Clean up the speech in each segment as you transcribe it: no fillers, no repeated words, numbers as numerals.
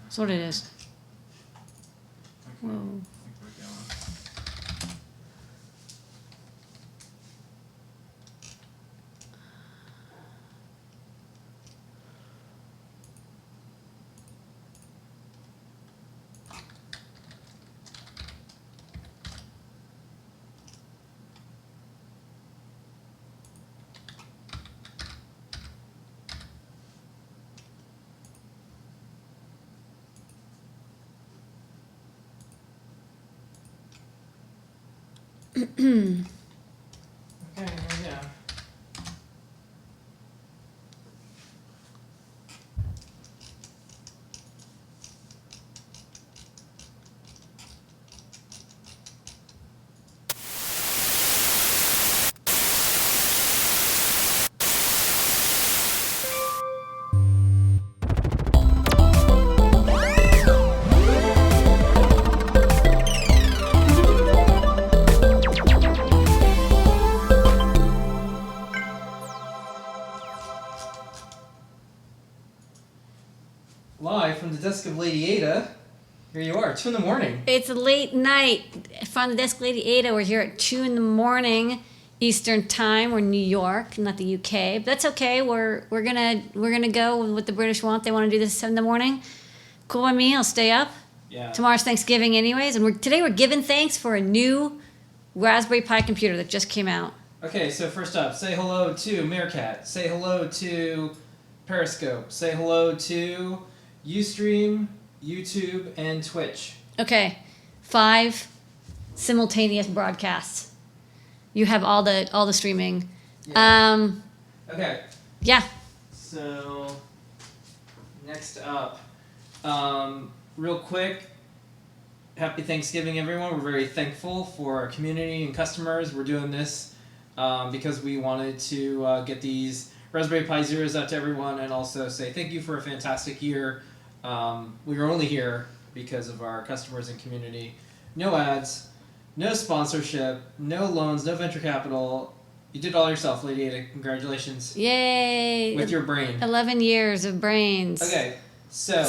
That's what it is. Okay. Whoa. I think we're going. Okay, here we go. Live from the desk of Lady Ada. Here you are, 2 in the morning. It's a late night from the desk, Lady Ada. We're here at 2 in the morning Eastern time. We're in New York, not the UK, but that's okay. We're gonna go with what the British want. They want to do this at 7 in the morning. Cool by me. I'll stay up. Yeah. Tomorrow's Thanksgiving, anyways, and today we're giving thanks for a new Raspberry Pi computer that just came out. Okay, so first up, say hello to Meerkat. Say hello to Periscope. Say hello to Ustream, YouTube, and Twitch. Okay, 5 simultaneous broadcasts. You have all the streaming. Yeah. Okay, Yeah. so next up, real quick, happy Thanksgiving, everyone. We're very thankful for our community and customers. We're doing this because we wanted to get these Raspberry Pi Zeros out to everyone and also say thank you for a fantastic year. We are only here because of our customers and community. No ads, no sponsorship, no loans, no venture capital. You did it all yourself, Lady Ada. Congratulations. Yay. With your brain. 11 years of brains. Okay, so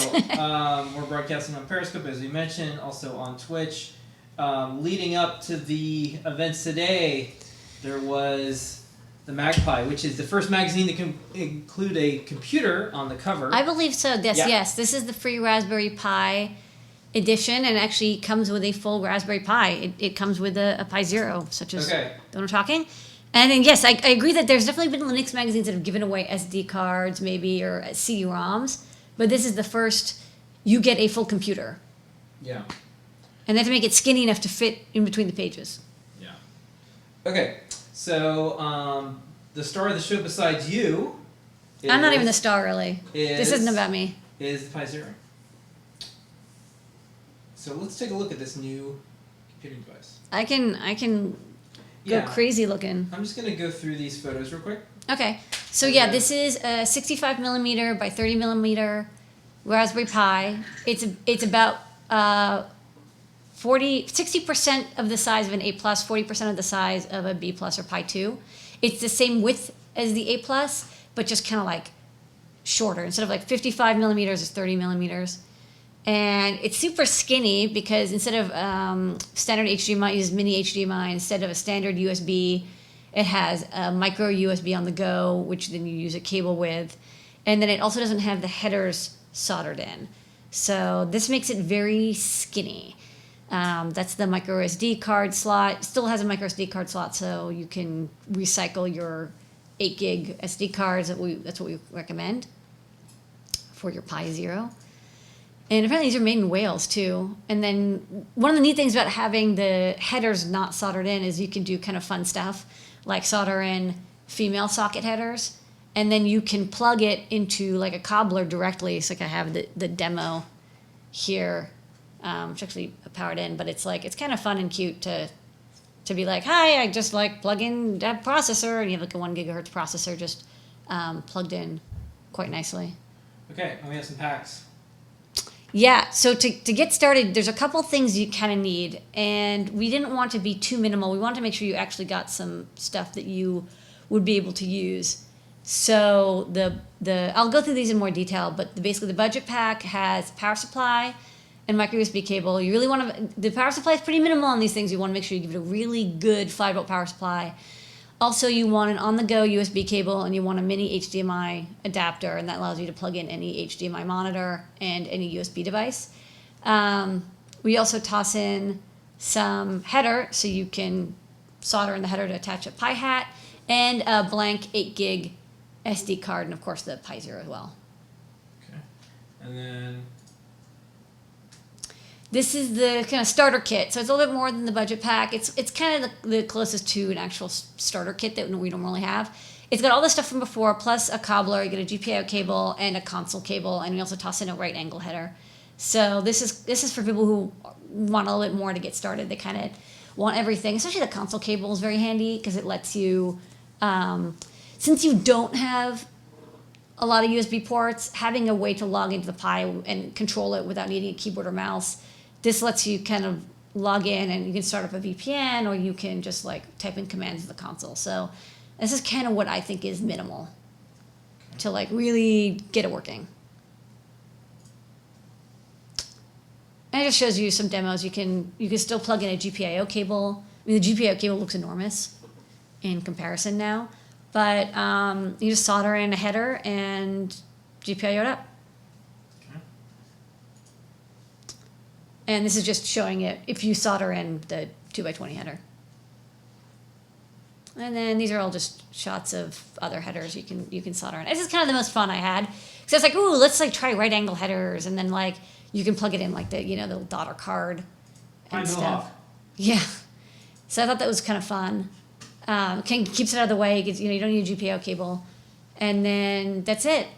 we're broadcasting on Periscope, as we mentioned, also on Twitch. Leading up to the events today, there was the Magpie, which is the first magazine that can include a computer on the cover. I believe so. Yes, Yeah. yes. This is the free Raspberry Pi edition, and actually comes with a full Raspberry Pi. It comes with a Pi Zero, such as Okay. the one we're talking. And then, yes, I agree that there's definitely been Linux magazines that have given away SD cards, maybe, or CD-ROMs. But this is the first, you get a full computer. Yeah. And they have to make it skinny enough to fit in between the pages. Yeah. Okay, so the star of the show besides you I'm not even the star, really. This isn't about me. Is the Pi Zero. So let's take a look at this new computing device. I can go crazy looking. I'm just going to go through these photos real quick. Okay, so yeah, this is a 65 millimeter by 30 millimeter Raspberry Pi. It's about 60% of the size of an A+, 40% of the size of a B+ or Pi 2. It's the same width as the A+, but just kind of like shorter. Instead of like 55 millimeters, it's 30 millimeters. And it's super skinny because instead of standard HDMI, it uses mini HDMI. Instead of a standard USB, it has a micro USB on the go, which then you use a cable with. And then it also doesn't have the headers soldered in. So this makes it very skinny. That's the micro SD card slot. Still has a micro SD card slot, so you can recycle your 8 gig SD cards. That's what we recommend for your Pi Zero. And apparently these are made in Wales too. And then one of the neat things about having the headers not soldered in is you can do kind of fun stuff, like solder in female socket headers, and then you can plug it into like a cobbler directly. It's like I have the demo here, which actually powered in, but it's kind of fun and cute to be like, hi, I just like plug in that processor, and you have like a 1 gigahertz processor just plugged in quite nicely. Okay, and we have some packs. Yeah, so to get started, there's a couple things you kind of need, and we didn't want to be too minimal. We wanted to make sure you actually got some stuff that you would be able to use. So I'll go through these in more detail, but basically the budget pack has power supply and micro USB cable. You really want to, the power supply is pretty minimal on these things. You want to make sure you give it a really good 5-volt power supply. Also, you want an on-the-go USB cable, and you want a mini HDMI adapter, and that allows you to plug in any HDMI monitor and any USB device. We also toss in some header, so you can solder in the header to attach a Pi hat, and a blank 8 gig SD card, and of course the Pi Zero as well. Okay. And then this is the kind of starter kit. So it's a little bit more than the budget pack. It's kind of the closest to an actual starter kit that we normally have. It's got all the stuff from before, plus a cobbler. You get a GPIO cable and a console cable, and we also toss in a right angle header. So this is for people who want a little bit more to get started. They kind of want everything. Especially the console cable is very handy because it lets you, since you don't have a lot of USB ports, having a way to log into the Pi and control it without needing a keyboard or mouse, this lets you kind of log in and you can start up a VPN, or you can just like type in commands to the console. So this is kind of what I think is minimal to like really get it working. And it just shows you some demos. You can still plug in a GPIO cable. I mean, the GPIO cable looks enormous in comparison now, but you just solder in a header and GPIO it up. And this is just showing it if you solder in the 2x20 header. And then these are all just shots of other headers you can solder in. This is kind of the most fun I had. So I was like, ooh, let's like try right angle headers, and then like you can plug it in like the the little daughter card and stuff. Yeah. So I thought that was kind of fun. Keeps it out of the way. You don't need a GPIO cable, and then that's it.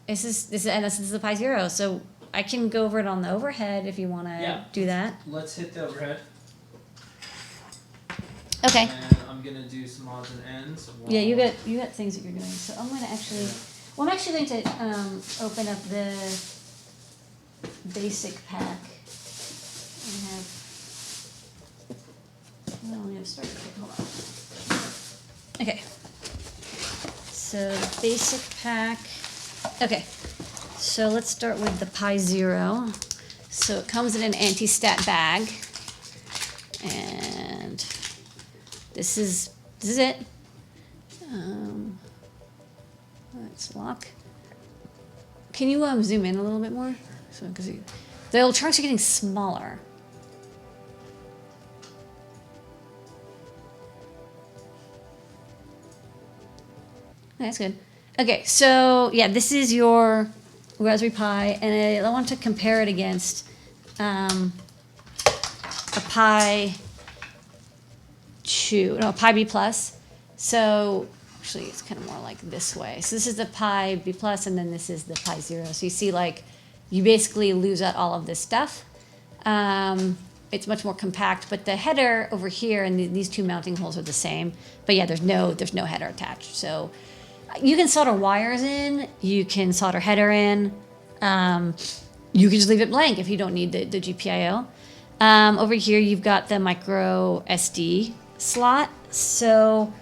This is the Pi Zero. So I can go over it on the overhead if you want to do that. Let's hit the overhead. Okay. And I'm gonna do some odds and ends. Yeah, you got things that you're doing. So I'm gonna actually, I'm actually going to open up the basic pack. I only have starter kit. Hold on. Okay. So the basic pack. Okay. So let's start with the Pi Zero. So it comes in an anti-stat bag, and this is it. Let's lock. Can you zoom in a little bit more? So because the electronics are getting smaller. That's good. Okay, so yeah, this is your Raspberry Pi, and I want to compare it against a Pi B Plus. So actually, it's kind of more like this way. So this is the Pi B Plus, and then this is the Pi Zero. So you see, like, you basically lose out all of this stuff. It's much more compact, but the header over here and these two mounting holes are the same. But yeah, there's no header attached. So you can solder wires in, you can solder header in, you can just leave it blank if you don't need the GPIO. Over here you've got the micro SD slot. So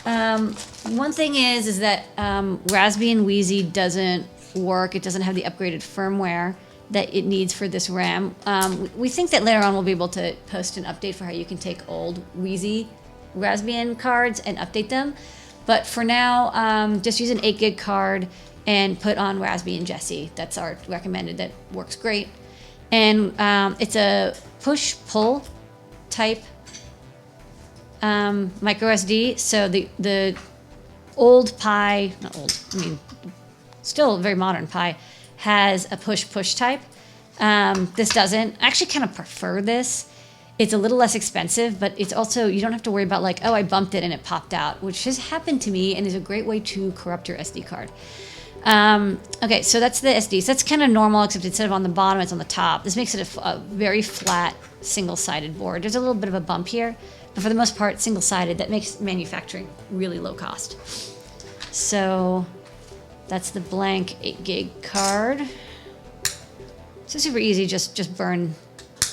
one thing is that Raspbian Wheezy doesn't work. It doesn't have the upgraded firmware that it needs for this RAM. We think that later on we'll be able to post an update for how you can take old Wheezy Raspbian cards and update them. But for now, just use an 8 gig card and put on Raspbian Jessie. That's our recommended. That works great. And it's a push-pull type micro SD. So the old Pi, not old, I mean, still a very modern Pi, has a push-push type. This doesn't. I actually kind of prefer this. It's a little less expensive, but it's also, you don't have to worry about like, oh, I bumped it and it popped out, which has happened to me and is a great way to corrupt your SD card. Okay, so that's the SD. So that's kind of normal, except instead of on the bottom, it's on the top. This makes it a very flat, single-sided board. There's a little bit of a bump here, but for the most part, single-sided. That makes manufacturing really low cost. So that's the blank 8 gig card. So super easy, just burn.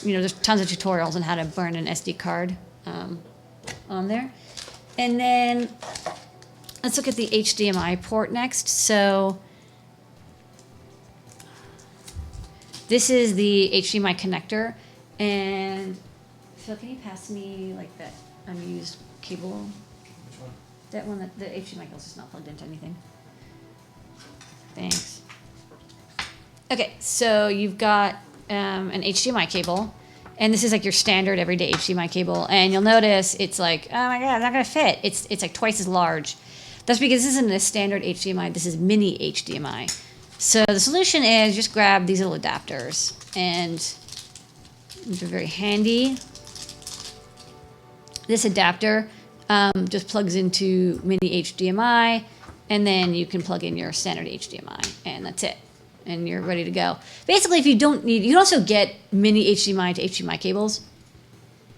There's tons of tutorials on how to burn an SD card on there. And then let's look at the HDMI port next. So this is the HDMI connector, and Phil, can you pass me like that unused cable? Which one? That one, that the HDMI cable's just not plugged into anything. Thanks. Okay, so you've got an HDMI cable, and this is like your standard everyday HDMI cable, and you'll notice it's like, oh my god, it's not gonna fit. It's like twice as large. That's because this isn't a standard HDMI, this is mini HDMI. So the solution is just grab these little adapters, and they're very handy. This adapter just plugs into mini HDMI, and then you can plug in your standard HDMI, and that's it. And you're ready to go. Basically, if you don't need, you can also get mini HDMI to HDMI cables.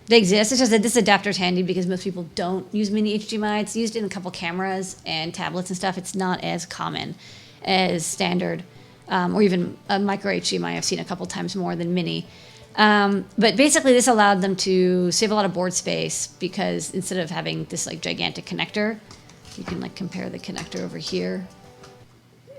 They exist. It's just that this adapter is handy because most people don't use mini HDMI. It's used in a couple cameras and tablets and stuff. It's not as common as standard, or even a micro HDMI. I've seen a couple times more than mini. But basically, this allowed them to save a lot of board space because instead of having this like gigantic connector, you can like compare the connector over here.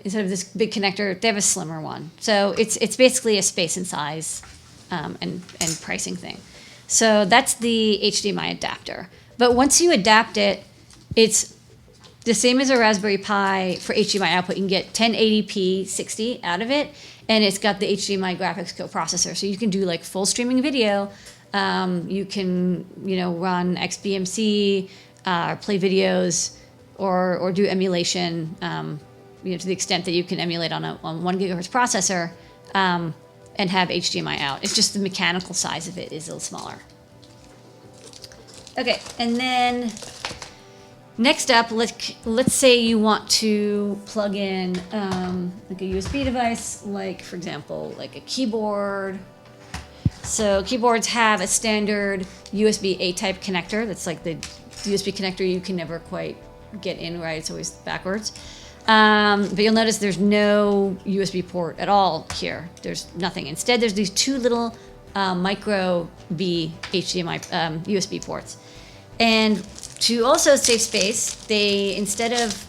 Instead of this big connector, they have a slimmer one. So it's basically a space and size and pricing thing. So that's the HDMI adapter. But once you adapt it, it's the same as a Raspberry Pi for HDMI output. You can get 1080p 60 out of it, and it's got the HDMI graphics coprocessor. So you can do like full streaming video. You can run XBMC, play videos, or do emulation. To the extent that you can emulate on 1 gigahertz processor and have HDMI out. It's just the mechanical size of it is a little smaller. Okay, and then next up, let's say you want to plug in like a USB device, like for example, like a keyboard. So keyboards have a standard USB A-type connector. That's like the USB connector you can never quite get in right. It's always backwards. But you'll notice there's no USB port at all here. There's nothing. Instead, there's these two little micro B HDMI USB ports. And to also save space, they, instead of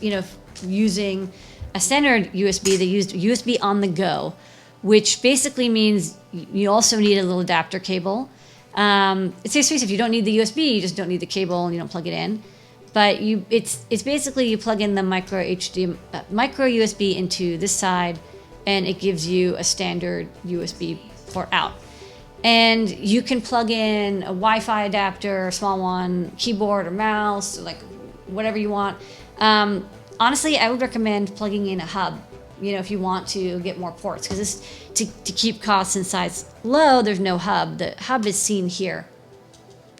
using a standard USB, they used USB on the go, which basically means you also need a little adapter cable. It saves space if you don't need the USB, you just don't need the cable and you don't plug it in. But it's basically you plug in the micro USB into this side, and it gives you a standard USB port out. And you can plug in a Wi-Fi adapter, a small one, keyboard or mouse, or like whatever you want. Honestly, I would recommend plugging in a hub, if you want to get more ports, because to keep costs and size low, there's no hub. The hub is seen here.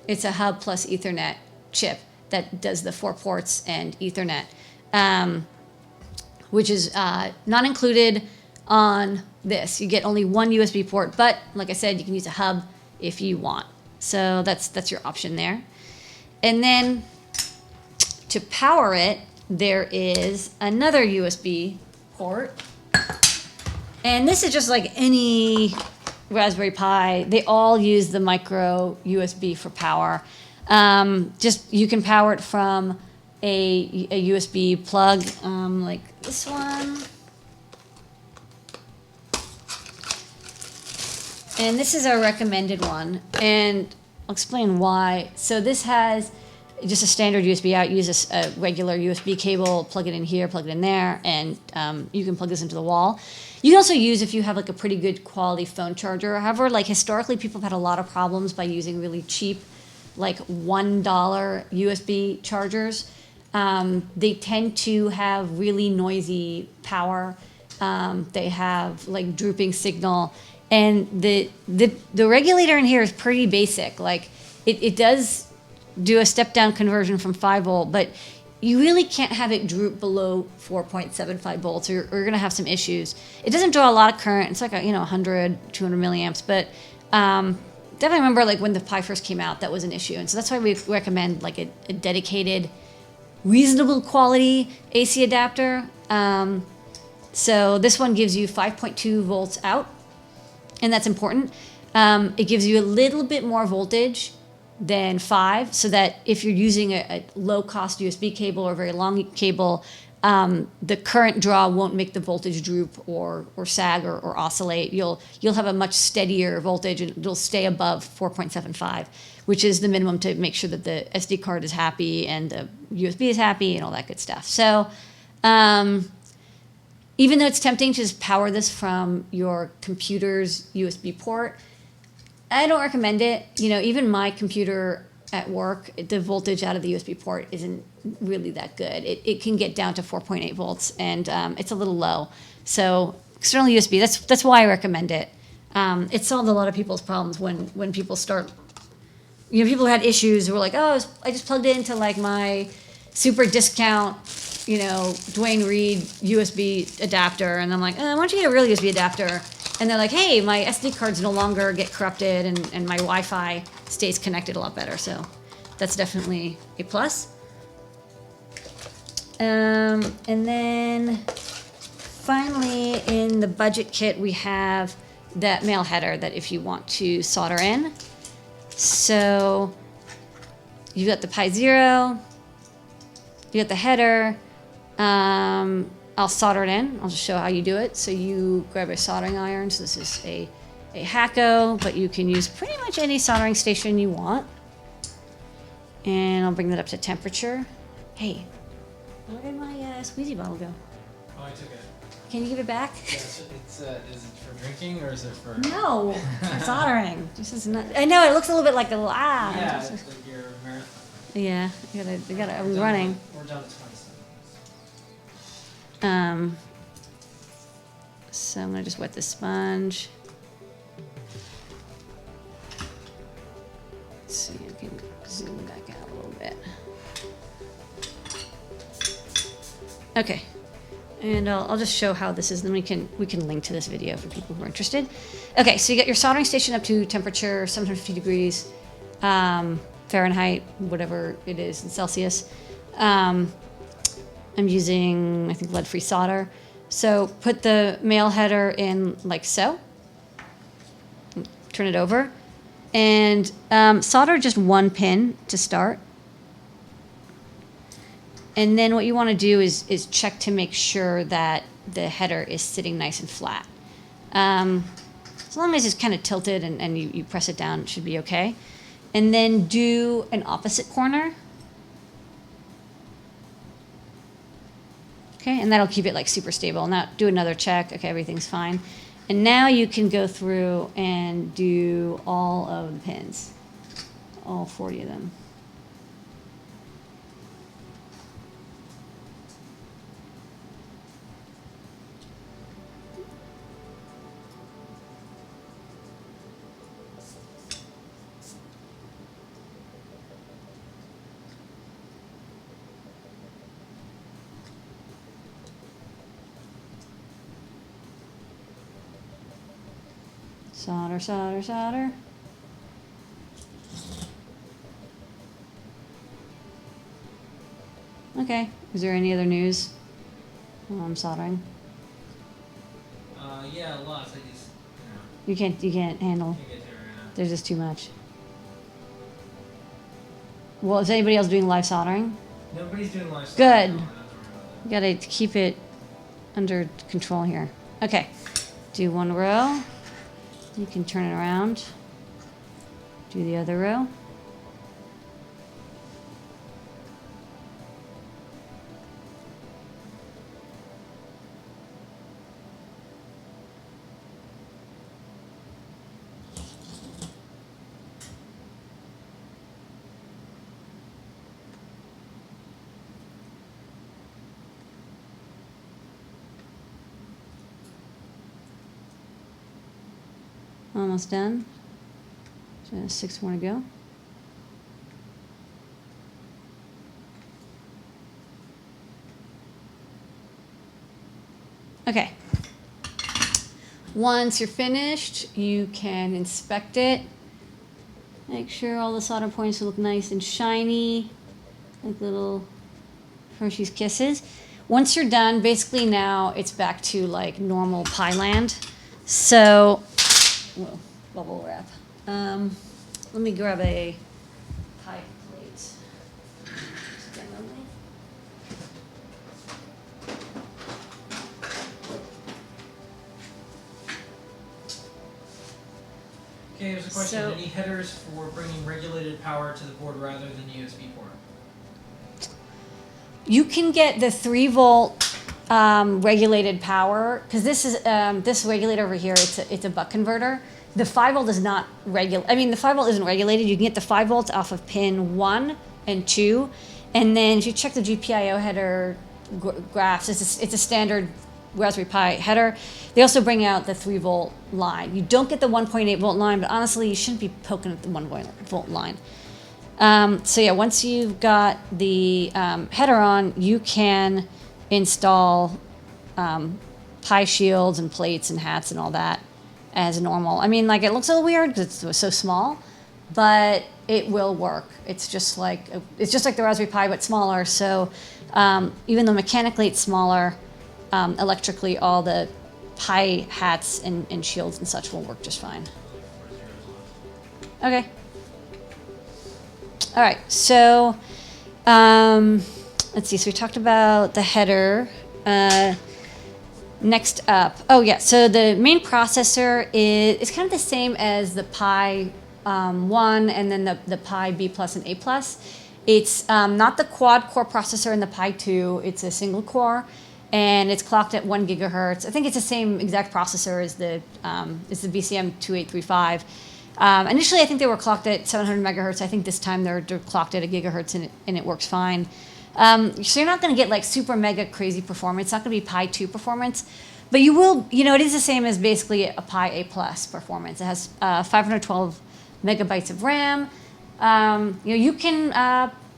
It's a hub plus Ethernet chip that does the 4 ports and Ethernet, which is not included on this. You get only one USB port, but like I said, you can use a hub if you want. So that's your option there. And then to power it, there is another USB port. And this is just like any Raspberry Pi. They all use the micro USB for power. Just you can power it from a USB plug like this one. And this is our recommended one, and I'll explain why. So this has just a standard USB out. Use a regular USB cable, plug it in here, plug it in there, and you can plug this into the wall. You can also use if you have like a pretty good quality phone charger. However, like historically, people have had a lot of problems by using really cheap, like $1 USB chargers. They tend to have really noisy power. They have like drooping signal. And the regulator in here is pretty basic. Like it does do a step down conversion from 5 volt, but you really can't have it droop below 4.75 volts or you're going to have some issues. It doesn't draw a lot of current. It's like 100, 200 milliamps, but definitely remember like when the Pi first came out, that was an issue. And so that's why we recommend like a dedicated, reasonable quality AC adapter. So this one gives you 5.2 volts out. And that's important. It gives you a little bit more voltage than 5, so that if you're using a low-cost USB cable or a very long cable, the current draw won't make the voltage droop or sag or oscillate. You'll have a much steadier voltage, and it'll stay above 4.75, which is the minimum to make sure that the SD card is happy and the USB is happy and all that good stuff. So even though it's tempting to just power this from your computer's USB port, I don't recommend it. You know, even my computer at work, the voltage out of the USB port isn't really that good. It can get down to 4.8 volts, and it's a little low. So external USB, that's why I recommend it. It solved a lot of people's problems when people start, you know, people who had issues who were like, oh, I just plugged it into like my super discount, you know, Dwayne Reed USB adapter. And I'm like, why don't you get a real USB adapter? And they're like, hey, my SD cards no longer get corrupted, and my Wi-Fi stays connected a lot better. So that's definitely a plus. And then finally, in the budget kit, we have that male header that if you want to solder in. So you've got the Pi 0, you got the header. I'll solder it in. I'll just show how you do it. So you grab a soldering iron. So this is a Hacko, but you can use pretty much any soldering station you want. And I'll bring that up to temperature. Hey, where did my squeezy bottle go? Oh, I took it. Can you give it back? Yes, is it for drinking or is it for? No, for soldering. This is not. I know it looks a little bit like a Yeah, it's like your marathon. Yeah, I gotta. I'm running. We're done at 27. So I'm gonna just wet the sponge. Let's see, I can zoom back out a little bit. Okay, and I'll just show how this is. Then we can link to this video for people who are interested. Okay, so you got your soldering station up to temperature 750 degrees Fahrenheit, whatever it is in Celsius. I'm using, I think, lead-free solder. So put the male header in like so. Turn it over. And solder just one pin to start. And then what you want to do is check to make sure that the header is sitting nice and flat. As long as it's kind of tilted and you press it down, it should be okay. And then do an opposite corner. Okay, and that'll keep it like super stable. Now do another check. Okay, everything's fine. And now you can go through and do all of the pins, all 40 of them. Solder, solder, solder. Okay, is there any other news while I'm soldering? Yeah, lots. I just, You can't handle. can't get there right now. There's just too much. Well, is anybody else doing live soldering? Nobody's doing live Good. No, we're not doing that. You gotta keep it under control here. Okay, do one row. You can turn it around. Do the other row. Almost done. So 6 more to go. Okay. Once you're finished, you can inspect it. Make sure all the solder points look nice and shiny, like little Hershey's Kisses. Once you're done, basically now it's back to like normal Pi land. So, whoa, bubble wrap. Let me grab a Pi plate. Again, lovely. Okay, here's a question. So- Any headers for bringing regulated power to the board rather than USB port? You can get the 3-volt regulated power, because this is this regulator over here. It's a buck converter. The 5-volt is not regular. I mean, the 5-volt isn't regulated. You can get the 5 volts off of pin 1 and 2, and then if you check the GPIO header graphs, it's a standard Raspberry Pi header. They also bring out the 3-volt line. You don't get the 1.8 volt line, but honestly, you shouldn't be poking at the 1 volt line. So yeah, once you've got the header on, you can install Pi shields and plates and hats and all that as normal. I mean, like, it looks a little weird because it's so small, but it will work. It's just like the Raspberry Pi, but smaller. So even though mechanically it's smaller, electrically all the Pi hats and shields and such will work just fine. Okay. All right, so let's see. So we talked about the header. Next up, so the main processor is kind of the same as the Pi 1 and then the Pi B plus and A plus. It's not the quad core processor in the Pi 2. It's a single core, and it's clocked at 1 gigahertz. I think it's the same exact processor as the BCM 2835. Initially, I think they were clocked at 700 megahertz. I think this time they're clocked at a gigahertz, and it works fine. So you're not going to get like super mega crazy performance. It's not going to be Pi 2 performance, but you will. It is the same as basically a Pi A plus performance. It has 512 megabytes of RAM. You can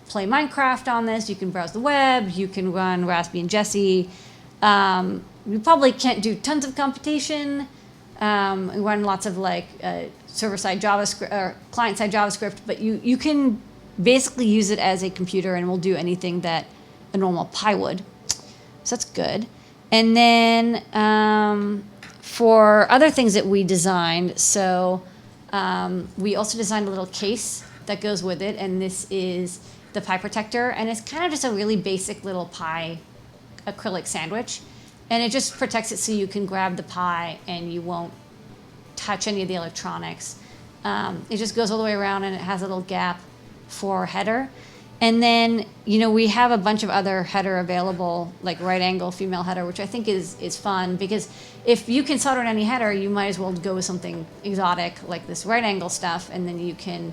play Minecraft on this. You can browse the web. You can run Raspberry and Jessie. You probably can't do tons of computation. Run lots of like server-side JavaScript or client-side JavaScript, but you can basically use it as a computer and will do anything that a normal Pi would. So that's good. And then for other things that we designed, so we also designed a little case that goes with it, and this is the Pi protector, and it's kind of just a really basic little Pi acrylic sandwich, and it just protects it so you can grab the Pi and you won't touch any of the electronics. It just goes all the way around, and it has a little gap for header. And then, we have a bunch of other header available, like right angle female header, which I think is fun, because if you can solder in any header, you might as well go with something exotic like this right angle stuff, and then you can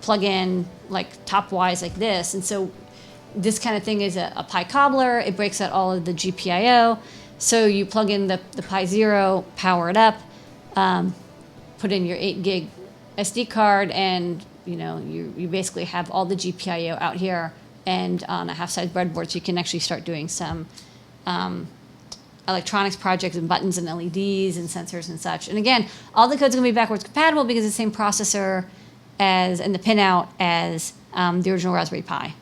plug in like top-wise like this. And so this kind of thing is a Pi cobbler. It breaks out all of the GPIO. So you plug in the Pi 0, power it up, put in your 8 gig SD card, and you basically have all the GPIO out here and on a half-size breadboard, so you can actually start doing some electronics projects and buttons and LEDs and sensors and such. And again, all the code's going to be backwards compatible because it's the same processor and the pinout as the original Raspberry Pi.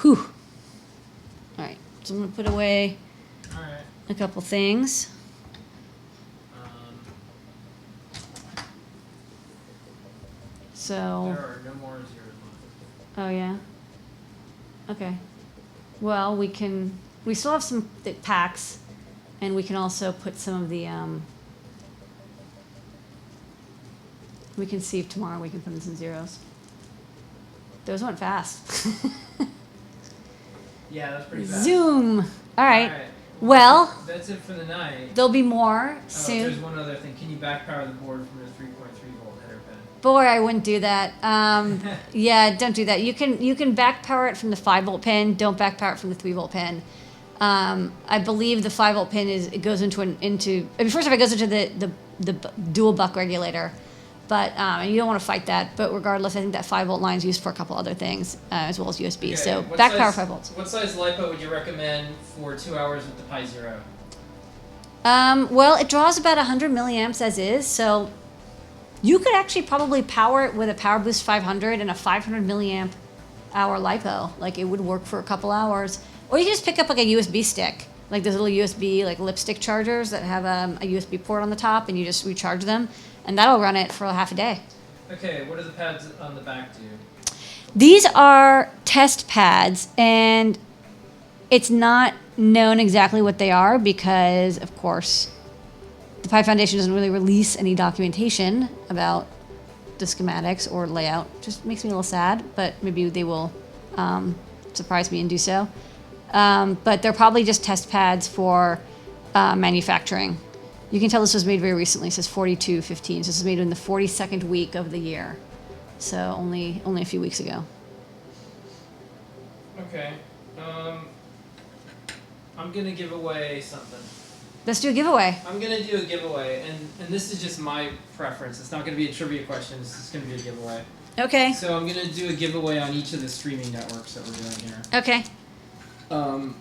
Whew. All right, so I'm going to put away a couple things. So. There are no more zeros left. Oh yeah. Okay. Well, we still have some packs, and we can also put some of the. We can see if tomorrow we can put in some zeros. Those went fast. Yeah, that's pretty fast. Zoom. All right. All right. Well, That's it for the night. there'll be more Oh, soon. there's one other thing. Can you back power the board from a 3.3 volt header pen? Boy, I wouldn't do that. Yeah, don't do that. You can back power it from the 5-volt pin. Don't back power it from the 3-volt pin. I believe the 5-volt pin goes into. I mean, first off, it goes into the dual buck regulator, but you don't want to fight that. But regardless, I think that 5-volt line is used for a couple other things as well as USB. Okay, So what back size- power 5 volts. What size LiPo would you recommend for 2 hours with the Pi Zero? Well, it draws about 100 milliamps as is, so you could actually probably power it with a PowerBoost 500 and a 500 milliamp hour LiPo. Like, it would work for a couple hours. Or you can just pick up like a USB stick like those little USB like lipstick chargers that have a USB port on the top, and you just recharge them, and that'll run it for half a day. Okay, what do the pads on the back do? These are test pads, and it's not known exactly what they are because, of course, the Pi Foundation doesn't really release any documentation about the schematics or layout. Just makes me a little sad, but maybe they will surprise me and do so. But they're probably just test pads for manufacturing. You can tell this was made very recently. It says 4215. So this was made in the 42nd week of the year. So only a few weeks ago. Okay. I'm gonna give away something. Let's do a giveaway. I'm gonna do a giveaway, and this is just my preference. It's not gonna be a trivia question. It's just gonna be a giveaway. Okay. So I'm gonna do a giveaway on each of the streaming networks that we're doing here. Okay. Um,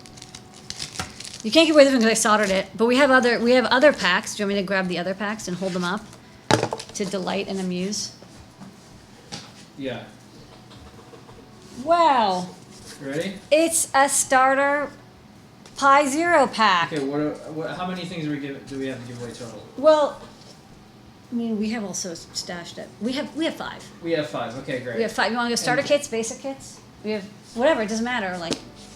You can't give away this one because I soldered it, but we have other packs. Do you want me to grab the other packs and hold them up to delight and amuse? yeah. Wow. You ready? It's a starter Pi Zero pack. Okay. How many things do we have to give away total? Well, I mean, we have also stashed it. We have 5. We have 5. Okay, great. We have 5. You want to go starter kits, basic kits? We have whatever. It doesn't matter. Like,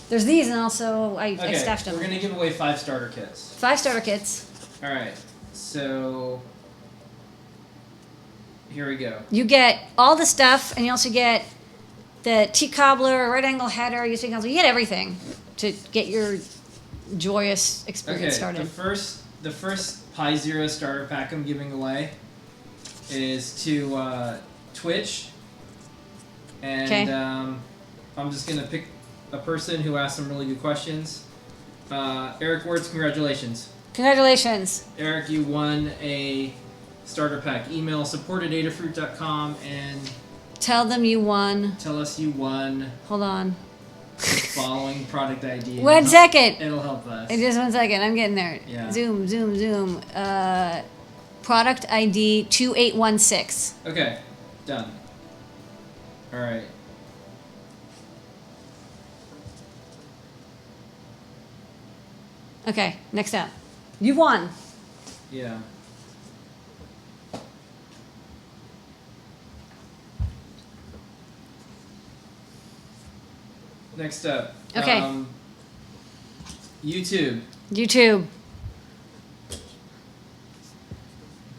there's these, and also I stashed them. We're gonna give away 5 starter kits. 5 starter kits. All right. So here we go. You get all the stuff, and you also get the T-cobbler, right angle header, USB console. You get everything to get your joyous experience started. The first Pi Zero starter pack I'm giving away is to Twitch, and I'm just gonna pick a person who asked some really good questions. Eric Words, congratulations. Congratulations. Eric, you won a starter pack. Email support@adafruit.com and Tell them you won. tell us you won Hold on. the following product ID. 1 second. It'll help us. Just 1 second. I'm getting there. Yeah. Zoom. Product ID 2816. Okay, done. All right. Okay, next up. You won. Yeah. Next up. Okay. YouTube. YouTube.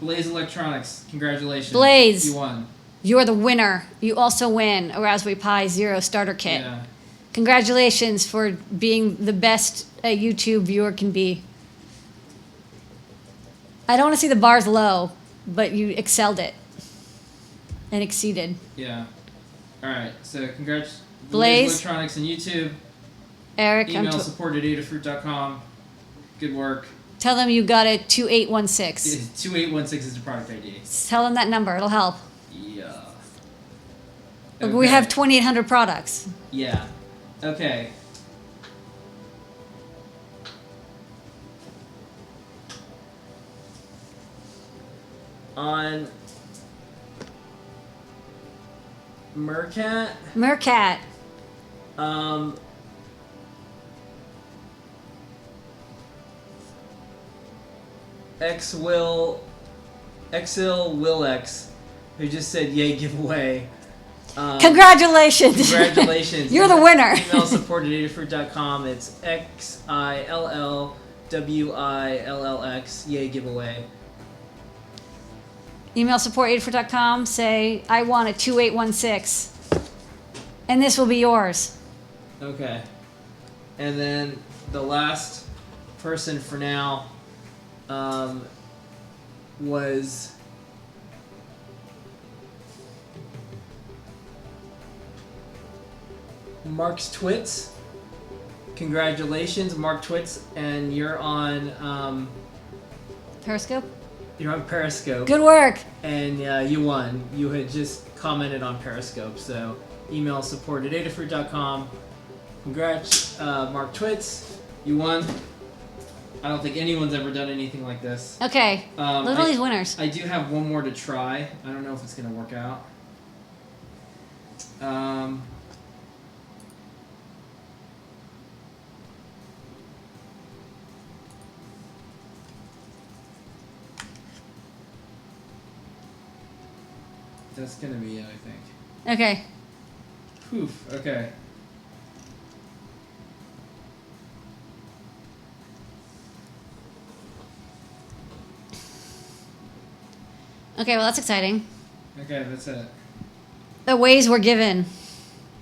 Blaze Electronics. Congratulations. Blaze. You won. You're the winner. You also win a Raspberry Pi Zero starter kit. Yeah. Congratulations for being the best a YouTube viewer can be. I don't want to see the bars low, but you excelled it and exceeded. Yeah. All right. So congrats. Blaze. Electronics and YouTube. Eric, Email support@adafruit.com. Good work. tell them you got it 2816. 2816 is the product ID. Tell them that number. It'll help. Yeah. Look, we have 2,800 products. Yeah. Okay. On Mercat, XIL who just said yay giveaway. Congratulations. Congratulations. You're the winner. Email support@adafruit.com. It's XILLWILLX yay giveaway. Email support@adafruit.com. Say, I want a 2816. And this will be yours. Okay. And then the last person for now was Mark's Twits. Congratulations, Mark Twits, and you're on Periscope? You're on Periscope. Good work. And you won. You had just commented on Periscope, so email support@adafruit.com. Congrats, Mark Twits. You won. I don't think anyone's ever done anything like this. Okay. Look at all these winners. I do have one more to try. I don't know if it's going to work out. that's gonna be it, I think. Okay. Poof. Okay. Okay, well, that's exciting. Okay, that's it. The ways we're given.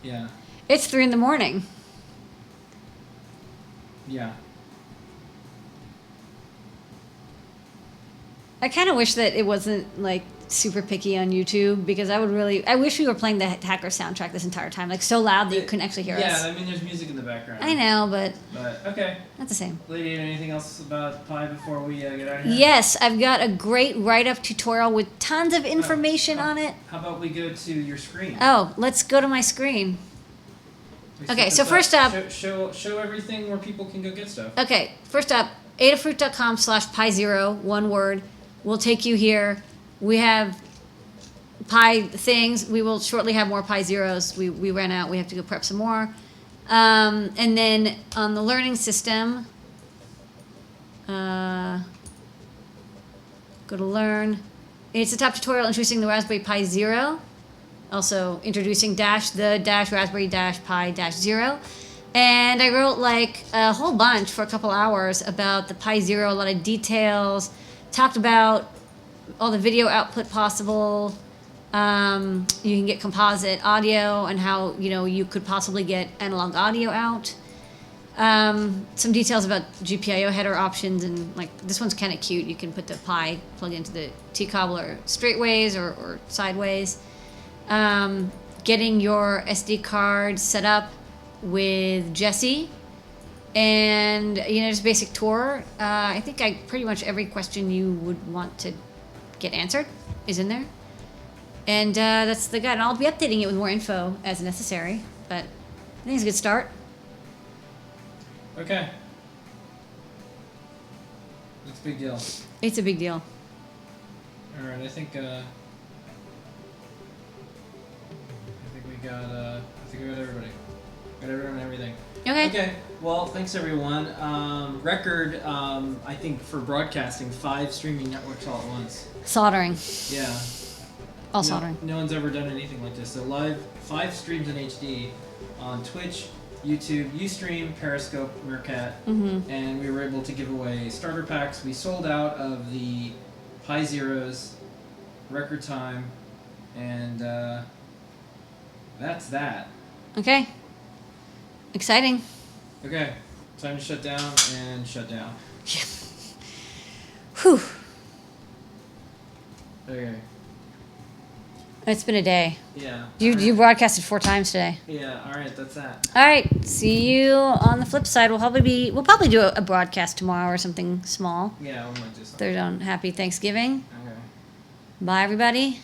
Yeah. It's 3 a.m. Yeah. I kind of wish that it wasn't like super picky on YouTube because I wish we were playing the Hacker soundtrack this entire time, like so loud that you couldn't actually hear us. Yeah, I mean, there's music in the background. I know, but okay. not the same. Lady, anything else about Pi before we get out of here? Yes, I've got a great write-up tutorial with tons of information on it. How about we go to your screen? Oh, let's go to my screen. We Okay, set so this first up, show everything where people can go get stuff. okay, first up, adafruit.com/pi0, one word, will take you here. We have Pi things. We will shortly have more Pi zeros. We ran out. We have to go prep some more. And then on the learning system, go to learn. It's a top tutorial introducing the Raspberry Pi Zero. Also introducing Raspberry Pi 0. And I wrote like a whole bunch for a couple hours about the Pi Zero, a lot of details, talked about all the video output possible. You can get composite audio and how, you could possibly get analog audio out. Some details about GPIO header options, and like this one's kind of cute. You can put the Pi plug into the T-cobbler straightways or sideways. Getting your SD card set up with Jesse, and just basic tour. I think pretty much every question you would want to get answered is in there, and that's the guide. And I'll be updating it with more info as necessary, but I think it's a good start. Okay. That's a big deal. It's a big deal. All right, I think we got everybody. Got everyone and everything. Okay. Okay. Well, thanks everyone. Record, I think for broadcasting 5 streaming networks all at once. Soldering. Yeah. All soldering. No one's ever done anything like this. So live 5 streams in HD on Twitch, YouTube, Ustream, Periscope, Meerkat, and we were able to give away starter packs. We sold out of the Pi Zeros, record time, and that's that. Okay. Exciting. Okay, time to shut down and shut down. Whew. Okay. It's been a day. Yeah. You broadcasted 4 times today. Yeah. All right. That's that. All right. See you on the flip side. We'll probably do a broadcast tomorrow or something small. Yeah, we might do something. Third on Happy Thanksgiving. Okay. Bye, everybody.